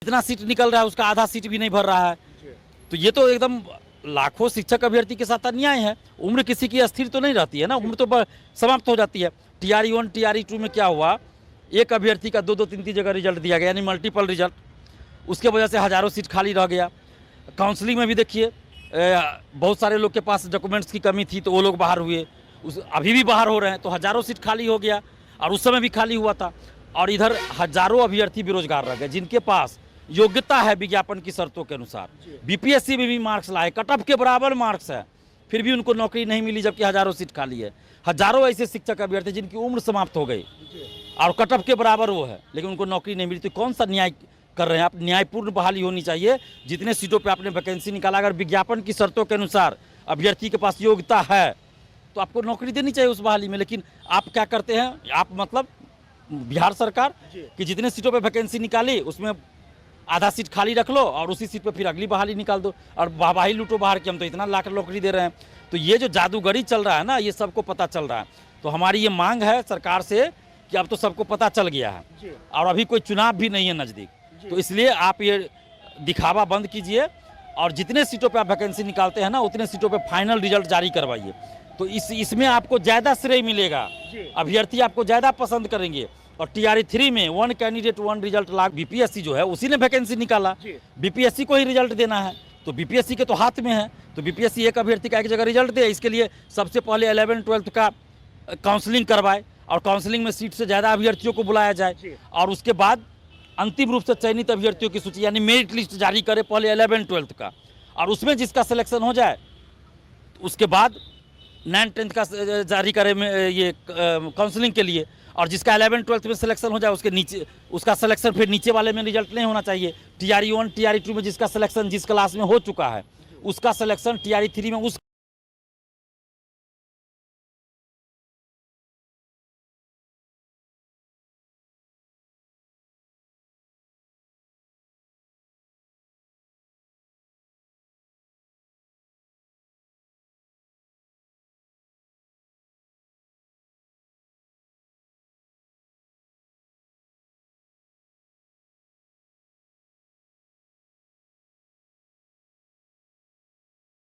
जितना सीट निकल रहा है उसका आधा सीट भी नहीं भर रहा है। तो ये तो एकदम लाखों शिक्षक अभ्यर्थी के साथ अन्याय है। उम्र किसी की अस्थिर तो नहीं रहती है ना, उम्र तो समाप्त हो जाती है। TRE 1 TRE 2 में क्या हुआ, एक अभ्यर्थी का 2-3 जगह रिजल्ट दिया गया, यानी मल्टीपल रिजल्ट, उसके वजह से हज़ारों सीट खाली रह गया। काउंसलिंग में भी देखिए बहुत सारे लोग के पास डॉक्यूमेंट्स की कमी थी तो वो लोग बाहर हुए, अभी भी बाहर हो रहे हैं, तो हज़ारों सीट खाली हो गया और उस समय भी खाली हुआ था। और इधर हज़ारों अभ्यर्थी बेरोजगार रह गए जिनके पास योग्यता है विज्ञापन की शर्तों के अनुसार, BPSC में भी मार्क्स लाए, कट ऑफ के बराबर मार्क्स है, फिर भी उनको नौकरी नहीं मिली, जबकि हज़ारों सीट खाली है। हज़ारों ऐसे शिक्षक अभ्यर्थी जिनकी उम्र समाप्त हो गई और कट ऑफ के बराबर वो है, लेकिन उनको नौकरी नहीं मिली। तो कौन सा न्याय कर रहे हैं आप? न्यायपूर्ण बहाली होनी चाहिए। जितने सीटों पे आपने वैकेंसी निकाला, अगर विज्ञापन की शर्तों के अनुसार अभ्यर्थी के पास योग्यता है तो आपको नौकरी देनी चाहिए उस बहाली में। लेकिन आप क्या करते हैं, आप मतलब बिहार सरकार कि जितने सीटों पे वैकेंसी निकाली उसमें आधा सीट खाली रख लो और उसी सीट पे फिर अगली बहाली निकाल दो और वाहवाही लूटो बाहर की, हम तो इतना लाख नौकरी दे रहे हैं। तो ये जो जादूगरी चल रहा है ना, ये सबको पता चल रहा है। तो हमारी ये मांग है सरकार से कि अब तो सबको पता चल गया है और अभी कोई चुनाव भी नहीं है नज़दीक, तो इसलिए आप ये दिखावा बंद कीजिए और जितने सीटों पे आप वैकेंसी निकालते हैं ना उतने सीटों पे फाइनल रिजल्ट जारी करवाइए। तो इसमें आपको ज़्यादा श्रेय मिलेगा, अभ्यर्थी आपको ज़्यादा पसंद करेंगे। और TRE 3 में 1 कैंडिडेट 1 रिजल्ट लाख, BPSC जो है उसी ने वैकेंसी निकाला, BPSC को ही रिजल्ट देना है, तो BPSC के तो हाथ में है। तो BPSC एक अभ्यर्थी का एक जगह रिजल्ट दे, इसके लिए सबसे पहले 11th-12th का काउंसलिंग करवाए और काउंसलिंग में सीट से ज़्यादा अभ्यर्थियों को बुलाया जाए और उसके बाद अंतिम रूप से चयनित अभ्यर्थियों की सूची यानी मेरिट लिस्ट जारी करे पहले 11th-12th का, और उसमें जिसका सिलेक्शन हो जाए उसके बाद 9th-10th का जारी करे ये काउंसलिंग के लिए, और जिसका 11th-12th में सिलेक्शन हो जाए उसके नीचे उसका सिलेक्शन फिर नीचे वाले में रिजल्ट नहीं होना चाहिए। TRE 1 TRE 2 में जिसका सिलेक्शन जिस क्लास में हो चुका है उसका सिलेक्शन TRE 3 में उस